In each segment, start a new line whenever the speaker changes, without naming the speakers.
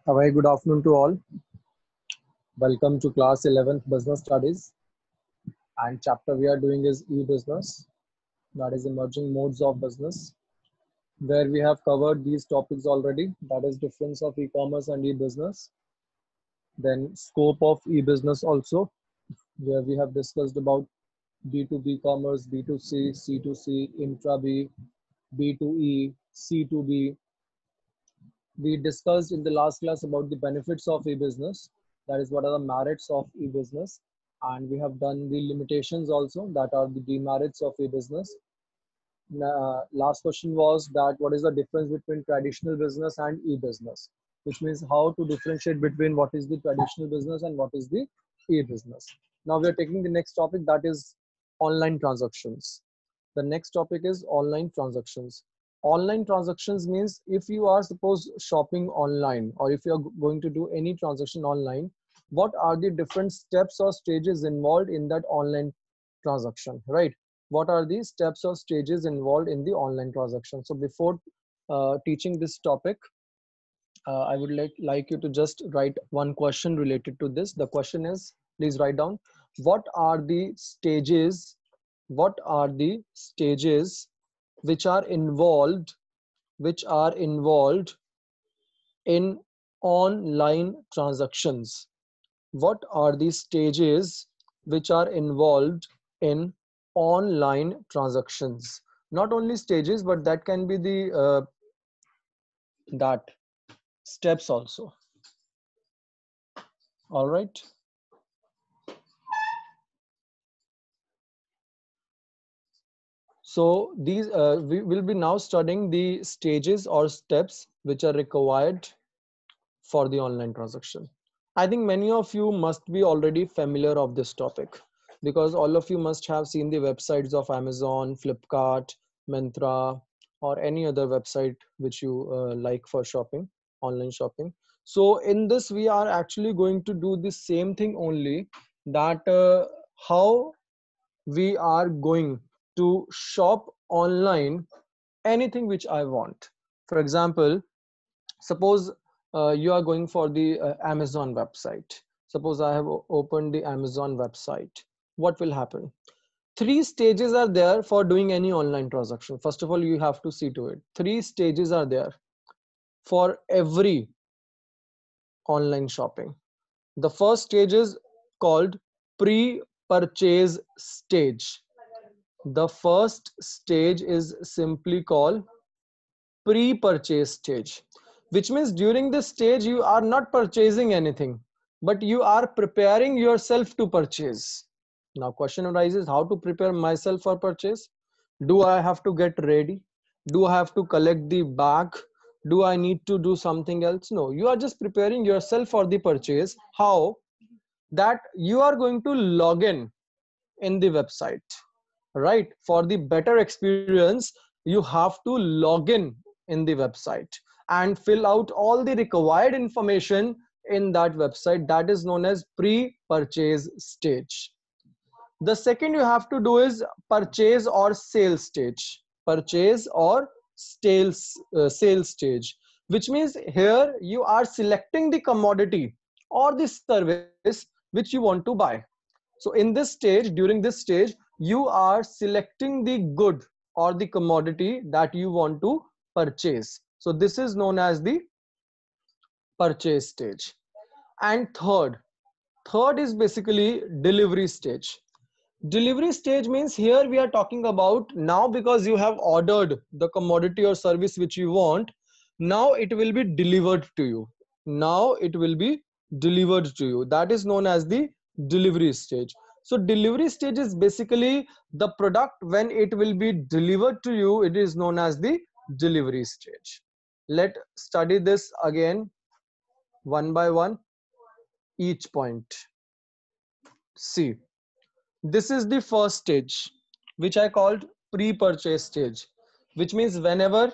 A very good afternoon to all. Welcome to class 11th Business Studies, and chapter we are doing is e-business, that is emerging modes of business, where we have covered these topics already, that is difference of e-commerce and e-business, then scope of e-business also, where we have discussed about B2B commerce, B2C, C2C, intra-B, B2E, C2B. We discussed in the last class about the benefits of e-business, that is what are the merits of e-business, and we have done the limitations also, that are the demerits of e-business. Last question was that what is the difference between traditional business and e-business, which means how to differentiate between what is the traditional business and what is the e-business. Now we are taking the next topic, that is online transactions. The next topic is online transactions. Online transactions means if you are suppose shopping online, or if you are going to do any transaction online, what are the different steps or stages involved in that online transaction, right? What are the steps or stages involved in the online transaction? So before teaching this topic, I would like you to just write one question related to this. The question is, please write down, what are the stages, what are the stages which are involved, which are involved in online transactions? What are the stages which are involved in online transactions? Not only stages, but that can be the that steps also. All right. So these we will be now studying the stages or steps which are required for the online transaction. I think many of you must be already familiar of this topic, because all of you must have seen the websites of Amazon, Flipkart, Myntra, or any other website which you like for shopping, online shopping. So in this, we are actually going to do the same thing only, that how we are going to shop online anything which I want. For example, suppose you are going for the Amazon website. Suppose I have opened the Amazon website. What will happen? Three stages are there for doing any online transaction. First of all, you have to see to it. Three stages are there for every online shopping. The first stage is called pre-purchase stage. The first stage is simply called pre-purchase stage, which means during this stage you are not purchasing anything, but you are preparing yourself to purchase. Now question arises, how to prepare myself for purchase? Do I have to get ready? Do I have to collect the bag? Do I need to do something else? No, you are just preparing yourself for the purchase. How? That you are going to log in the website, right? For the better experience, you have to log in the website and fill out all the required information in that website. That is known as pre-purchase stage. The second you have to do is purchase or sales stage. Purchase or sales stage, which means here you are selecting the commodity or the service which you want to buy. So in this stage, during this stage, you are selecting the good or the commodity that you want to purchase. So this is known as the purchase stage. And third is basically delivery stage. Delivery stage means here we are talking about now, because you have ordered the commodity or service which you want, now it will be delivered to you. Now it will be delivered to you. That is known as the delivery stage. So delivery stage is basically the product when it will be delivered to you, it is known as the delivery stage. Let's study this again one by one, each point. See, this is the first stage, which I called pre-purchase stage, which means whenever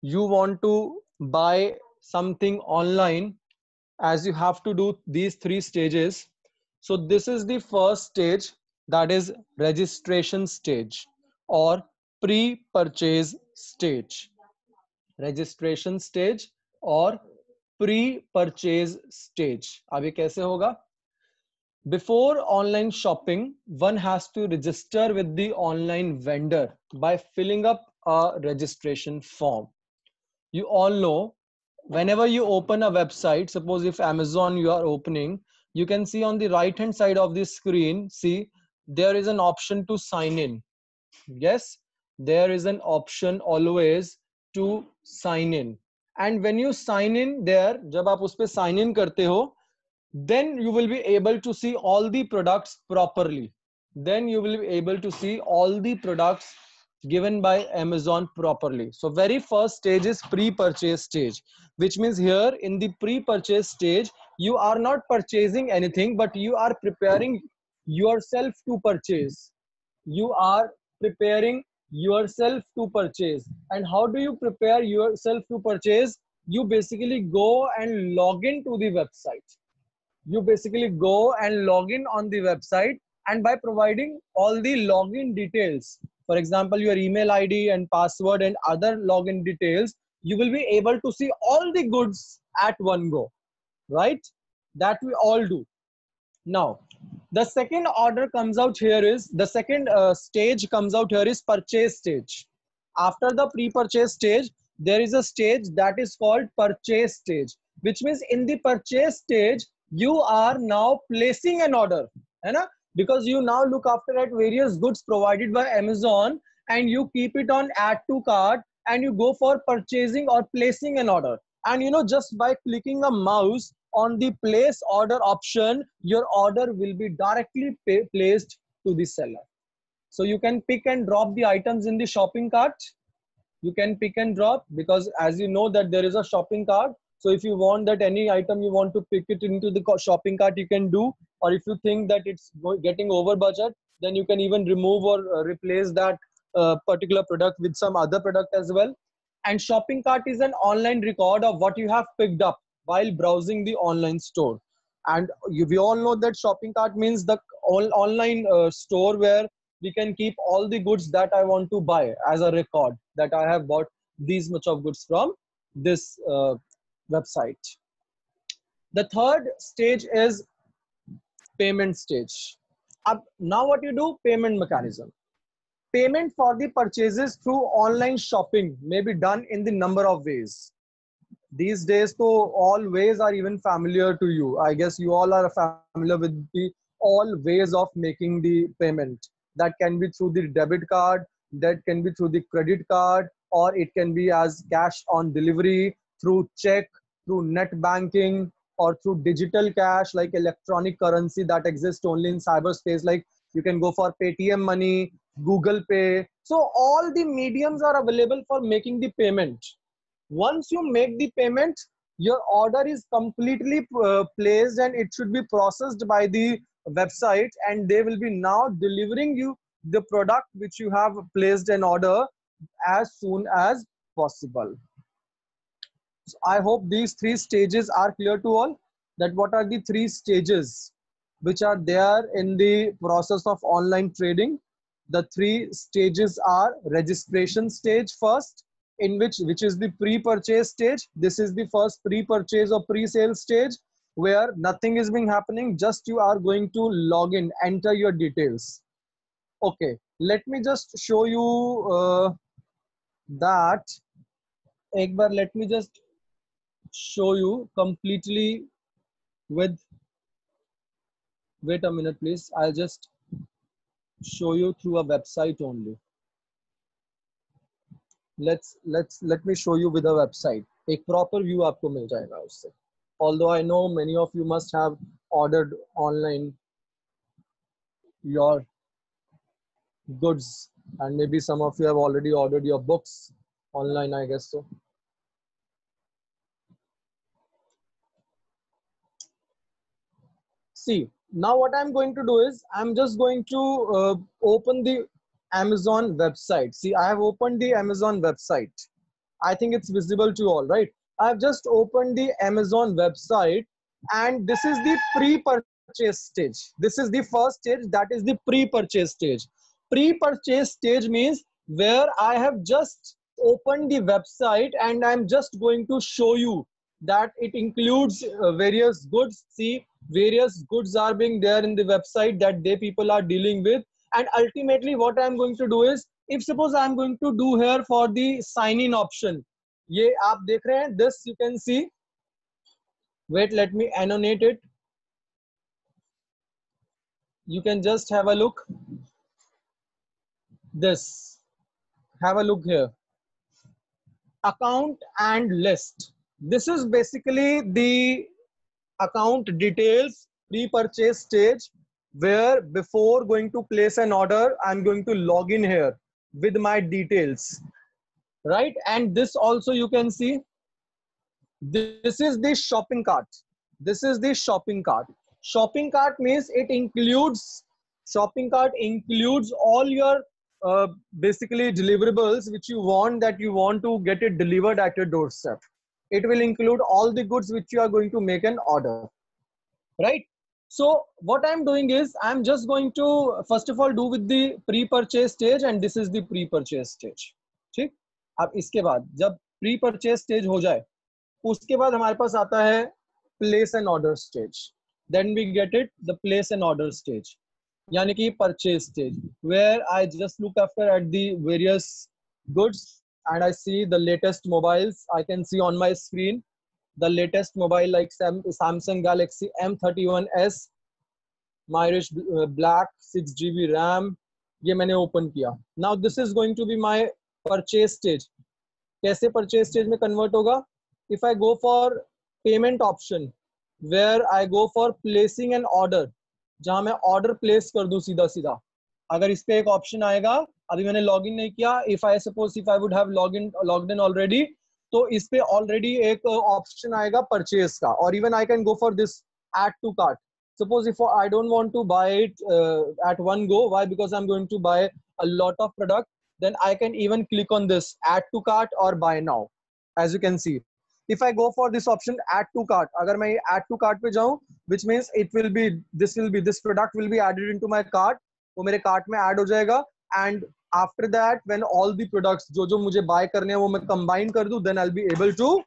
you want to buy something online, as you have to do these three stages. So this is the first stage, that is registration stage or pre-purchase stage. Registration stage or pre-purchase stage. अब ये कैसे होगा? Before online shopping, one has to register with the online vendor by filling up a registration form. You all know, whenever you open a website, suppose if Amazon you are opening, you can see on the right hand side of the screen, see there is an option to sign in. Yes, there is an option always to sign in. And when you sign in there, जब आप उस पे sign in करते हो, then you will be able to see all the products properly. Then you will be able to see all the products given by Amazon properly. So very first stage is pre-purchase stage, which means here in the pre-purchase stage, you are not purchasing anything, but you are preparing yourself to purchase. You are preparing yourself to purchase. And how do you prepare yourself to purchase? You basically go and log into the website. You basically go and log in on the website, and by providing all the login details, for example your email ID and password and other login details, you will be able to see all the goods at one go, right? That we all do. Now the second order comes out here is the second stage comes out here is purchase stage. After the pre-purchase stage, there is a stage that is called purchase stage, which means in the purchase stage you are now placing an order, है ना? Because you now look after at various goods provided by Amazon and you keep it on add to cart and you go for purchasing or placing an order. And you know, just by clicking a mouse on the place order option, your order will be directly placed to the seller. So you can pick and drop the items in the shopping cart. You can pick and drop, because as you know that there is a shopping cart. So if you want that any item you want to pick it into the shopping cart, you can do. Or if you think that it's getting over budget, then you can even remove or replace that particular product with some other product as well. And shopping cart is an online record of what you have picked up while browsing the online store. And we all know that shopping cart means the online store where we can keep all the goods that I want to buy as a record, that I have bought these much of goods from this website. The third stage is payment stage. Now what you do, payment mechanism. Payment for the purchases through online shopping may be done in the number of ways. These days, so all ways are even familiar to you. I guess you all are familiar with the all ways of making the payment. That can be through the debit card, that can be through the credit card, or it can be as cash on delivery, through check, through net banking, or through digital cash like electronic currency that exists only in cyberspace. Like you can go for Paytm money, Google Pay. So all the mediums are available for making the payment. Once you make the payment, your order is completely placed and it should be processed by the website, and they will be now delivering you the product which you have placed an order as soon as possible. So I hope these three stages are clear to all, that what are the three stages which are there in the process of online trading. The three stages are registration stage first, in which is the pre-purchase stage. This is the first pre-purchase or pre-sale stage where nothing is being happening, just you are going to log in, enter your details. Okay, let me just show you that. Ek bar, let me just show you completely with, wait a minute please, I'll just show you through a website only. Let me show you with a website. एक proper view आपको मिल जाएगा उससे. Although I know many of you must have ordered online your goods, and maybe some of you have already ordered your books online, I guess so. See, now what I'm going to do is I'm just going to open the Amazon website. See, I have opened the Amazon website. I think it's visible to you all, right? I've just opened the Amazon website, and this is the pre-purchase stage. This is the first stage, that is the pre-purchase stage. Pre-purchase stage means where I have just opened the website and I'm just going to show you that it includes various goods. See, various goods are being there in the website that they people are dealing with. And ultimately what I'm going to do is, if suppose I'm going to do here for the sign in option, ये आप देख रहे हैं, this you can see, wait, let me annotate it. You can just have a look. This, have a look here. Account and list. This is basically the account details pre-purchase stage, where before going to place an order, I'm going to log in here with my details, right? And this also you can see, this is the shopping cart. This is the shopping cart. Shopping cart means it includes, shopping cart includes all your basically deliverables which you want, that you want to get it delivered at your doorstep. It will include all the goods which you are going to make an order, right? So what I'm doing is, I'm just going to first of all do with the pre-purchase stage, and this is the pre-purchase stage. ठीक, अब इसके बाद जब pre-purchase stage हो जाए, उसके बाद हमारे पास आता है place an order stage. Then we get it, the place an order stage, यानी कि purchase stage, where I just look after at the various goods and I see the latest mobiles. I can see on my screen the latest mobile like Samsung Galaxy M31s, Irish black, 6 GB RAM. ये मैंने open किया. Now this is going to be my purchase stage. कैसे purchase stage में convert होगा? If I go for payment option, where I go for placing an order, जहाँ मैं order place कर दूँ सीधा सीधा. अगर इस पे एक option आएगा, अभी मैंने login नहीं किया. If I suppose if I would have logged in already, तो इस पे already एक option आएगा purchase का. Or even I can go for this add to cart. Suppose if I don't want to buy it at one go, why? Because I'm going to buy a lot of product. Then I can even click on this add to cart or buy now. As you can see, if I go for this option add to cart, अगर मैं add to cart पे जाऊँ, which means it will be, this product will be added into my cart, वो मेरे cart में add हो जाएगा. And after that, when all the products जो मुझे buy करने हैं वो मैं combine कर दूँ, then I'll be able to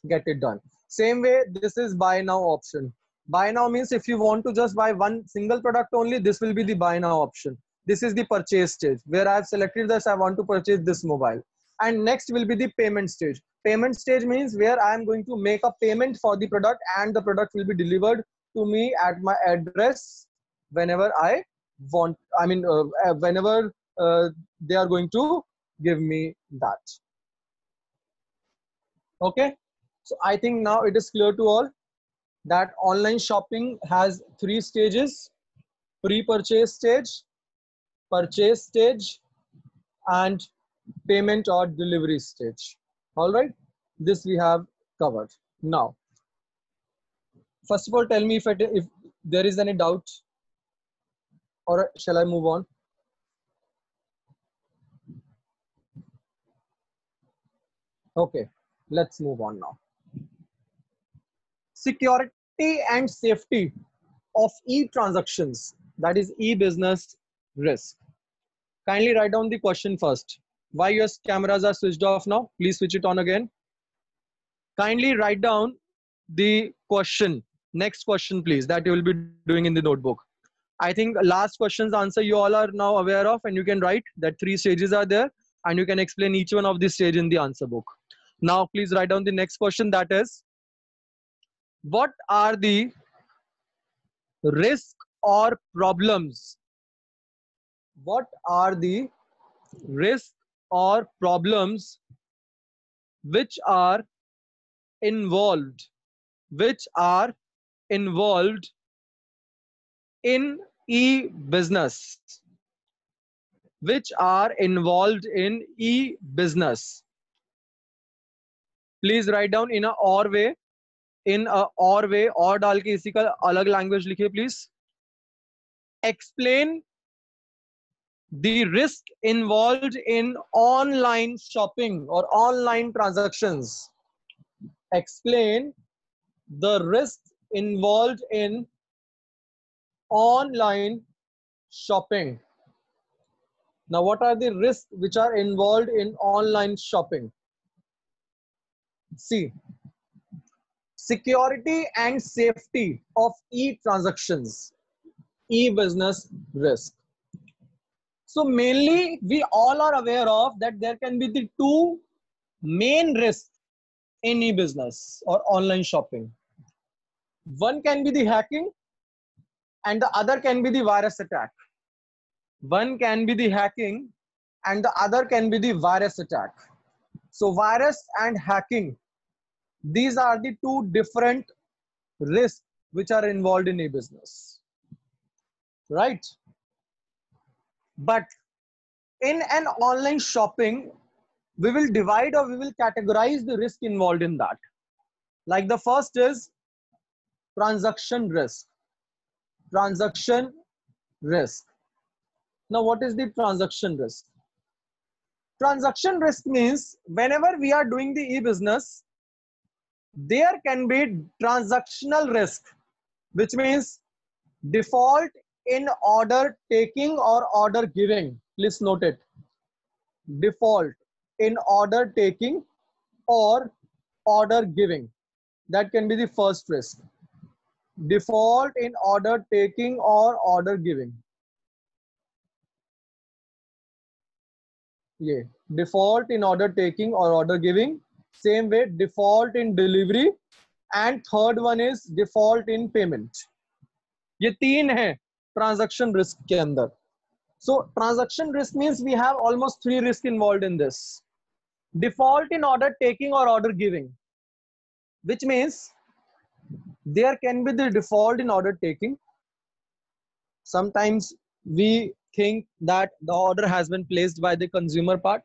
get it done. Same way, this is buy now option. Buy now means if you want to just buy one single product only, this will be the buy now option. This is the purchase stage, where I have selected this, I want to purchase this mobile. And next will be the payment stage. Payment stage means where I am going to make a payment for the product, and the product will be delivered to me at my address whenever I want. I mean, whenever they are going to give me that. Okay. So I think now it is clear to all that online shopping has 3 stages: pre-purchase stage, purchase stage, and payment or delivery stage. All right, this we have covered. Now, first of all, tell me if there is any doubt, or shall I move on? Okay, let's move on now. Security and safety of e-transactions, that is e-business risk. Kindly write down the question first. Why your cameras are switched off now? Please switch it on again. Kindly write down the question. Next question, please, that you will be doing in the notebook. I think last question's answer you all are now aware of, and you can write that 3 stages are there, and you can explain each one of these stages in the answer book. Now, please write down the next question, that is, what are the risks or problems? What are the risks or problems which are involved in e-business? Which are involved in e-business? Please write down in a or way. In a or way, और डाल के इसी का अलग language लिखिए please. Explain the risk involved in online shopping or online transactions. Explain the risk involved in online shopping. Now, what are the risks which are involved in online shopping? See, security and safety of e-transactions, e-business risk. So mainly we all are aware of that there can be the two main risks in e-business or online shopping. One can be the hacking and the other can be the virus attack. One can be the hacking and the other can be the virus attack. So virus and hacking, these are the two different risks which are involved in e-business, right? But in an online shopping, we will divide or we will categorize the risk involved in that. Like the first is transaction risk. Transaction risk. Now, what is the transaction risk? Transaction risk means whenever we are doing the e-business, there can be transactional risk, which means default in order taking or order giving. Please note it. Default in order taking or order giving. That can be the first risk. Default in order taking or order giving. Yeah. Default in order taking or order giving. Same way, default in delivery. And third one is default in payment. ये तीन है transaction risk के अंदर. So transaction risk means we have almost three risks involved in this. Default in order taking or order giving, which means there can be the default in order taking. Sometimes we think that the order has been placed by the consumer part,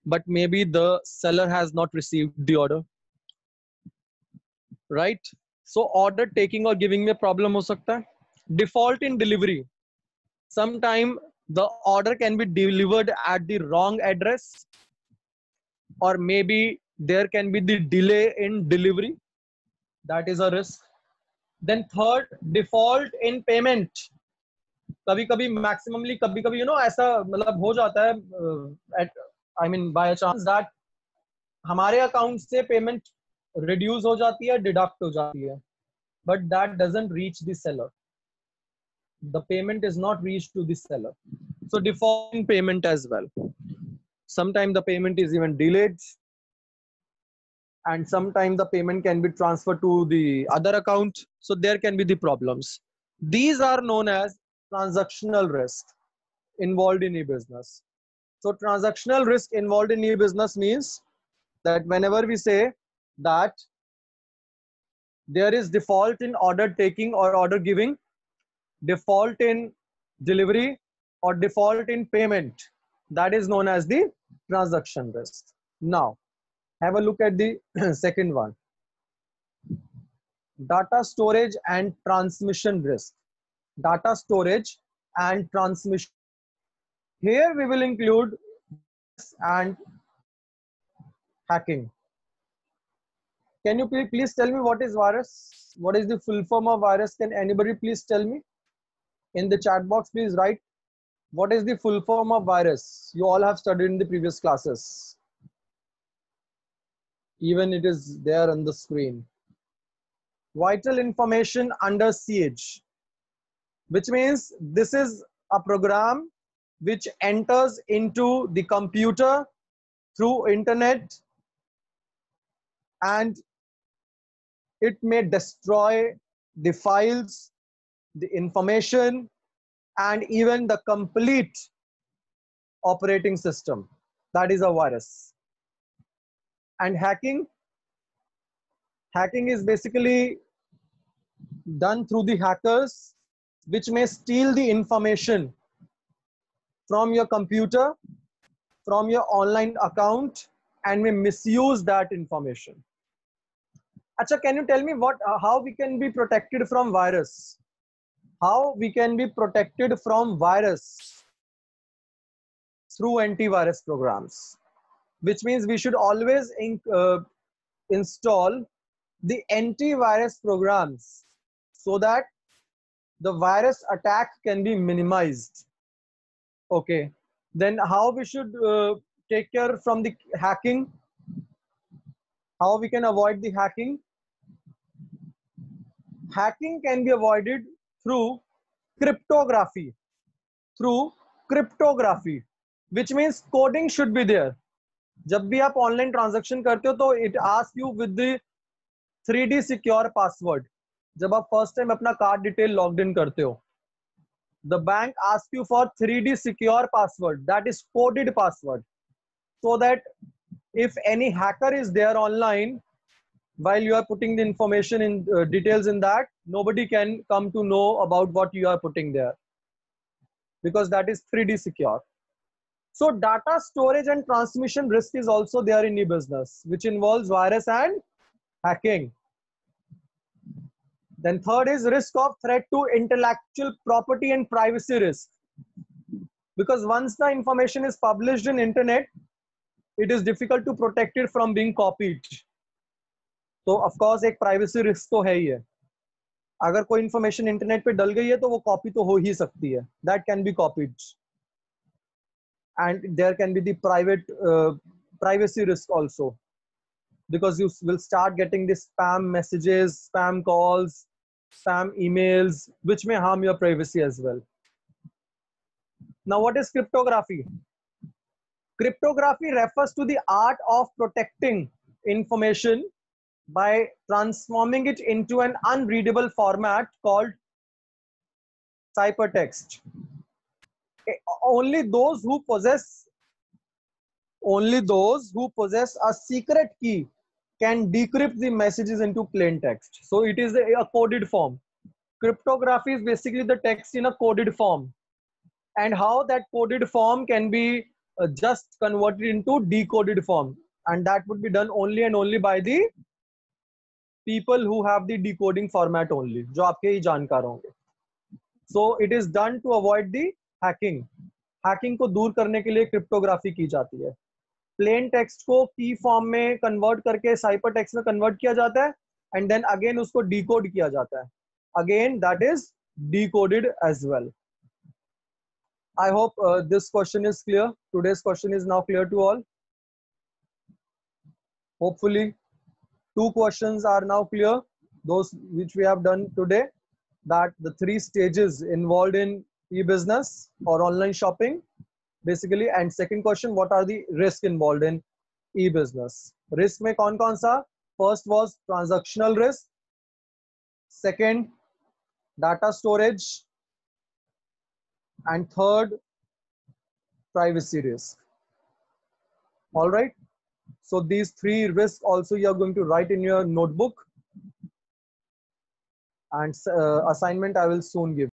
but maybe the seller has not received the order, right? So order taking or giving में problem हो सकता है. Default in delivery. Sometime the order can be delivered at the wrong address, or maybe there can be the delay in delivery. That is a risk. Then third, default in payment. कभी कभी maximally कभी कभी ऐसा मतलब हो जाता है I mean by a chance that हमारे अकाउंट से पेमेंट रिड्यूस हो जाती है, डिडक्ट हो जाती है, but that doesn't reach the seller. The payment is not reached to the seller. So default in payment as well. Sometimes the payment is even delayed, and sometimes the payment can be transferred to the other account. So there can be the problems. These are known as transactional risk involved in e-business. So transactional risk involved in e-business means that whenever we say that there is default in order taking or order giving, default in delivery, or default in payment, that is known as the transaction risk. Now, have a look at the second one. Data storage and transmission risk. Data storage and transmission. Here we will include and hacking. Can you please tell me what is virus? What is the full form of virus? Can anybody please tell me? In the chat box, please write what is the full form of virus. You all have studied in the previous classes. Even it is there on the screen. Vital information under siege, which means this is a program which enters into the computer through internet, and it may destroy the files, the information, and even the complete operating system. That is a virus. And hacking is basically done through the hackers, which may steal the information from your computer, from your online account, and may misuse that information. Acha, can you tell me how we can be protected from virus? How we can be protected from virus? Through antivirus programs, which means we should always install the antivirus programs so that the virus attack can be minimized. Okay, then how we should take care from the hacking? How we can avoid the hacking? hacking can be avoided through cryptography. Through cryptography, which means coding should be there. जब भी आप online transaction करते हो तो it ask you with the 3D secure password. जब आप first time अपना card detail logged in करते हो, the bank asks you for 3D secure password, that is coded password, so that if any hacker is there online while you are putting the information in details in that, nobody can come to know about what you are putting there, because that is 3D secure. So data storage and transmission risk is also there in e-business, which involves virus and hacking. Then third is risk of threat to intellectual property and privacy risk. Because once the information is published in internet, it is difficult to protect it from being copied. So of course एक privacy risk तो है ही है. अगर कोई information internet पे डल गई है तो वो copy तो हो ही सकती है. That can be copied. And there can be the privacy risk also, because you will start getting the spam messages, spam calls, spam emails, which may harm your privacy as well. Now, what is cryptography? Cryptography refers to the art of protecting information by transforming it into an unreadable format called ciphertext. Only those who possess a secret key can decrypt the messages into plain text. So it is a coded form. Cryptography is basically the text in a coded form, and how that coded form can be just converted into decoded form, and that would be done only and only by the people who have the decoding format only, जो आपके ही जानकार होंगे. So it is done to avoid the hacking. Hacking को दूर करने के लिए cryptography की जाती है. Plain text को key form में convert करके cipher text में convert किया जाता है, and then again उसको decode किया जाता है. Again that is decoded as well. I hope this question is clear. Today's question is now clear to all. Hopefully 2 questions are now clear, those which we have done today, that the 3 stages involved in e-business or online shopping basically. And second question, what are the risks involved in e-business? Risk mein kaun sa? First was transactional risk. Second, data storage. And third, privacy risk. All right. So these 3 risks also you are going to write in your notebook, and assignment I will soon give.